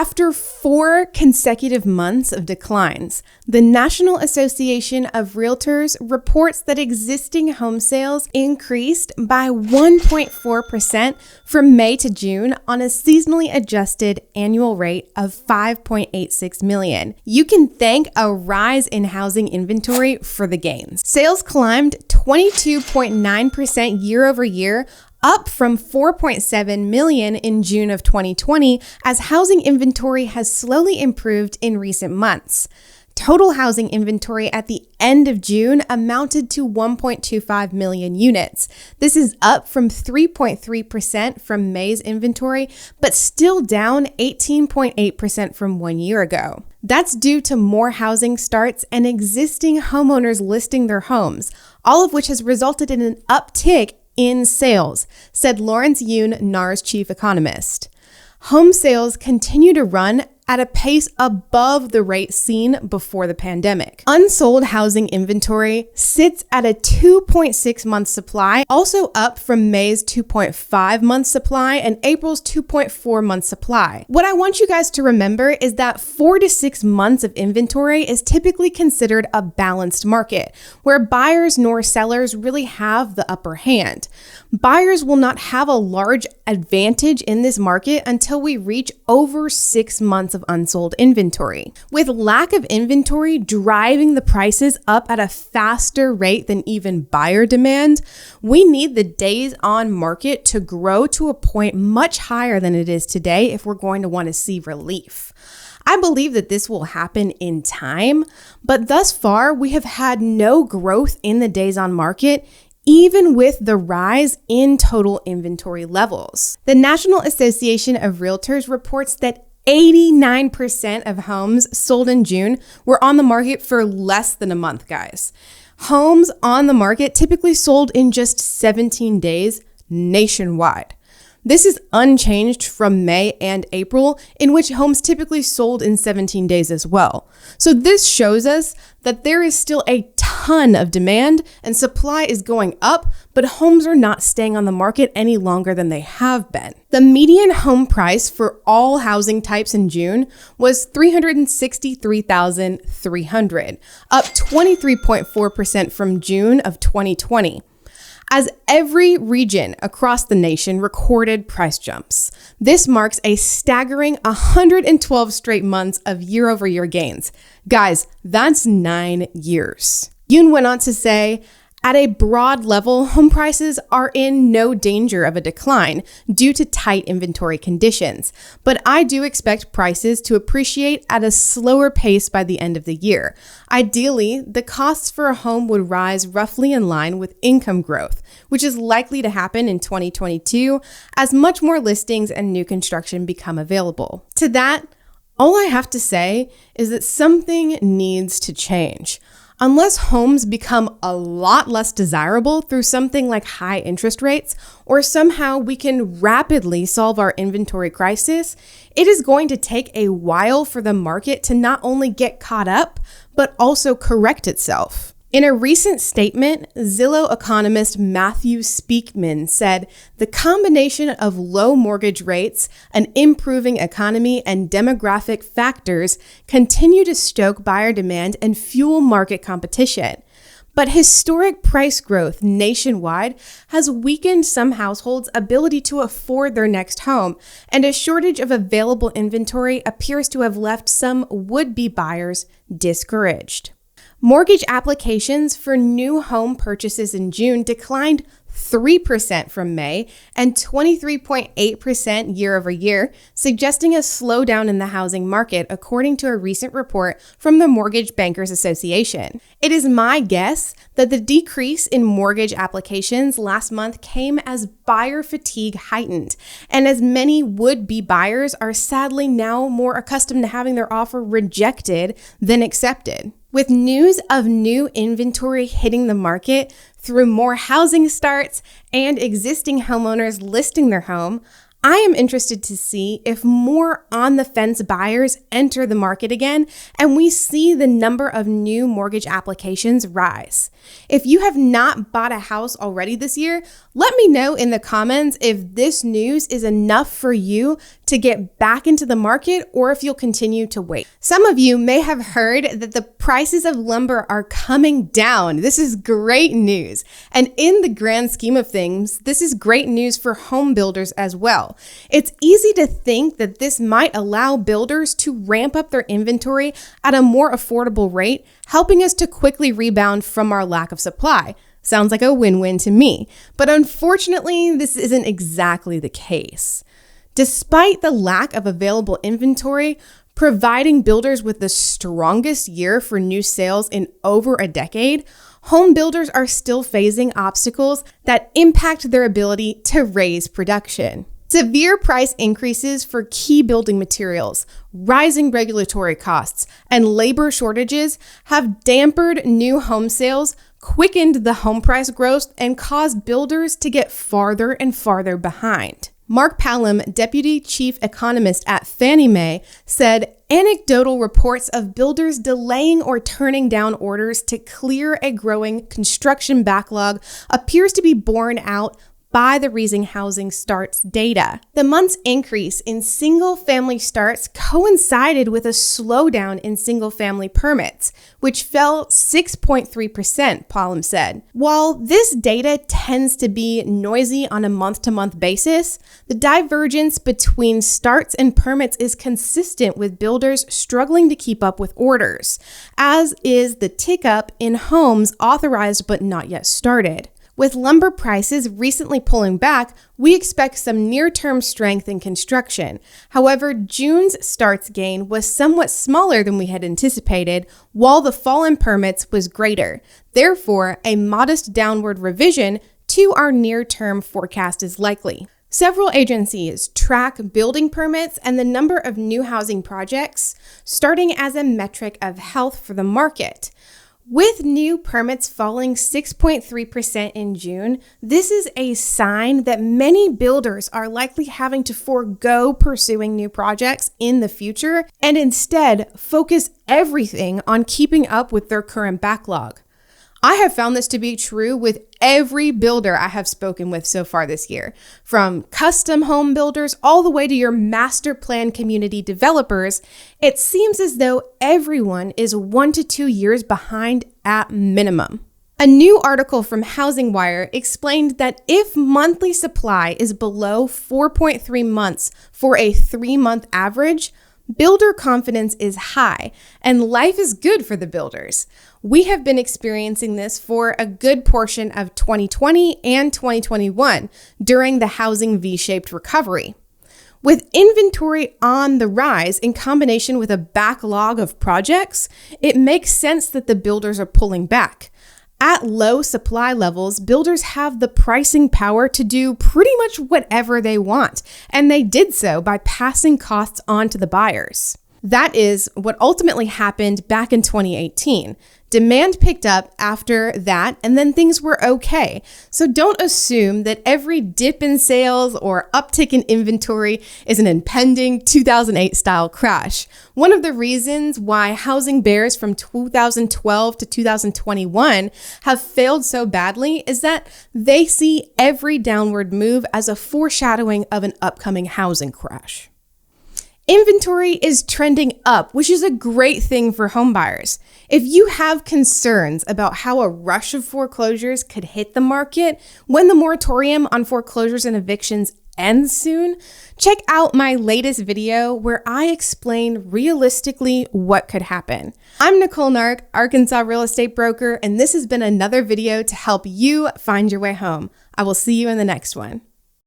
After 4 consecutive months of declines, the National Association of Realtors reports that existing home sales increased by 1.4% from May to June on a seasonally adjusted annual rate of 5.86 million. You can thank a rise in housing inventory for the gains. Sales climbed 22.9% year over year, up from 4.7 million in June of 2020, as housing inventory has slowly improved in recent months. Total housing inventory at the end of June amounted to 1.25 million units. This is up from 3.3% from May's inventory, but still down 18.8% from 1 year ago. That's due to more housing starts and existing homeowners listing their homes, all of which has resulted in an uptick in sales, said Lawrence Yoon, NAR's chief economist. Home sales continue to run at a pace above the rate seen before the pandemic. Unsold housing inventory sits at a 2.6 month supply, also up from May's 2.5 month supply and April's 2.4 month supply. What I want you guys to remember is that 4 to 6 months of inventory is typically considered a balanced market, where buyers nor sellers really have the upper hand. Buyers will not have a large advantage in this market until we reach over 6 months of unsold inventory. With lack of inventory driving the prices up at a faster rate than even buyer demand, we need the days on market to grow to a point much higher than it is today if we're going to want to see relief. I believe that this will happen in time, but thus far we have had no growth in the days on market, even with the rise in total inventory levels. The National Association of Realtors reports that 89% of homes sold in June were on the market for less than a month, guys. Homes on the market typically sold in just 17 days nationwide. This is unchanged from May and April, in which homes typically sold in 17 days as well. So this shows us that there is still a ton of demand and supply is going up, but homes are not staying on the market any longer than they have been. The median home price for all housing types in June was $363,300, up 23.4% from June of 2020. As every region across the nation recorded price jumps, this marks a staggering 112 straight months of year-over-year gains. Guys, that's 9 years. Yoon went on to say, at a broad level, home prices are in no danger of a decline due to tight inventory conditions, but I do expect prices to appreciate at a slower pace by the end of the year. Ideally, the costs for a home would rise roughly in line with income growth, which is likely to happen in 2022 as much more listings and new construction become available. To that, all I have to say is that something needs to change. Unless homes become a lot less desirable through something like high interest rates, or somehow we can rapidly solve our inventory crisis, it is going to take a while for the market to not only get caught up, but also correct itself. In a recent statement, Zillow economist Matthew Speakman said, the combination of low mortgage rates, an improving economy, and demographic factors continue to stoke buyer demand and fuel market competition. But historic price growth nationwide has weakened some households' ability to afford their next home, and a shortage of available inventory appears to have left some would-be buyers discouraged. Mortgage applications for new home purchases in June declined 3% from May and 23.8% year over year, suggesting a slowdown in the housing market, according to a recent report from the Mortgage Bankers Association. It is my guess that the decrease in mortgage applications last month came as buyer fatigue heightened, and as many would-be buyers are sadly now more accustomed to having their offer rejected than accepted. With news of new inventory hitting the market through more housing starts and existing homeowners listing their home, I am interested to see if more on-the-fence buyers enter the market again and we see the number of new mortgage applications rise. If you have not bought a house already this year, let me know in the comments if this news is enough for you to get back into the market or if you'll continue to wait. Some of you may have heard that the prices of lumber are coming down. This is great news. And in the grand scheme of things, this is great news for home builders as well. It's easy to think that this might allow builders to ramp up their inventory at a more affordable rate, helping us to quickly rebound from our lack of supply. Sounds like a win-win to me. But unfortunately, this isn't exactly the case. Despite the lack of available inventory, providing builders with the strongest year for new sales in over a decade, home builders are still facing obstacles that impact their ability to raise production. Severe price increases for key building materials, rising regulatory costs, and labor shortages have dampened new home sales, quickened the home price growth, and caused builders to get farther and farther behind. Mark Pallam, Deputy Chief Economist at Fannie Mae, said anecdotal reports of builders delaying or turning down orders to clear a growing construction backlog appears to be borne out by the rising housing starts data. The month's increase in single-family starts coincided with a slowdown in single-family permits, which fell 6.3%, Pallam said. While this data tends to be noisy on a month-to-month basis, the divergence between starts and permits is consistent with builders struggling to keep up with orders, as is the tick-up in homes authorized but not yet started. With lumber prices recently pulling back, we expect some near-term strength in construction. However, June's starts gain was somewhat smaller than we had anticipated, while the fall in permits was greater. Therefore, a modest downward revision to our near-term forecast is likely. Several agencies track building permits and the number of new housing projects, starting as a metric of health for the market. With new permits falling 6.3% in June, this is a sign that many builders are likely having to forego pursuing new projects in the future and instead focus everything on keeping up with their current backlog. I have found this to be true with every builder I have spoken with so far this year, from custom home builders all the way to your master plan community developers. It seems as though everyone is 1 to 2 years behind at minimum. A new article from Housing Wire explained that if monthly supply is below 4.3 months for a 3-month average, builder confidence is high, and life is good for the builders. We have been experiencing this for a good portion of 2020 and 2021 during the housing V-shaped recovery. With inventory on the rise in combination with a backlog of projects, it makes sense that the builders are pulling back. At low supply levels, builders have the pricing power to do pretty much whatever they want, and they did so by passing costs on to the buyers. That is what ultimately happened back in 2018. Demand picked up after that, and then things were okay. So don't assume that every dip in sales or uptick in inventory is an impending 2008 style crash. One of the reasons why housing bears from 2012 to 2021 have failed so badly is that they see every downward move as a foreshadowing of an upcoming housing crash. Inventory is trending up, which is a great thing for homebuyers. If you have concerns about how a rush of foreclosures could hit the market when the moratorium on foreclosures and evictions ends soon, check out my latest video where I explain realistically what could happen. I'm Nicole Nark, Arkansas real estate broker, and this has been another video to help you find your way home. I will see you in the next one.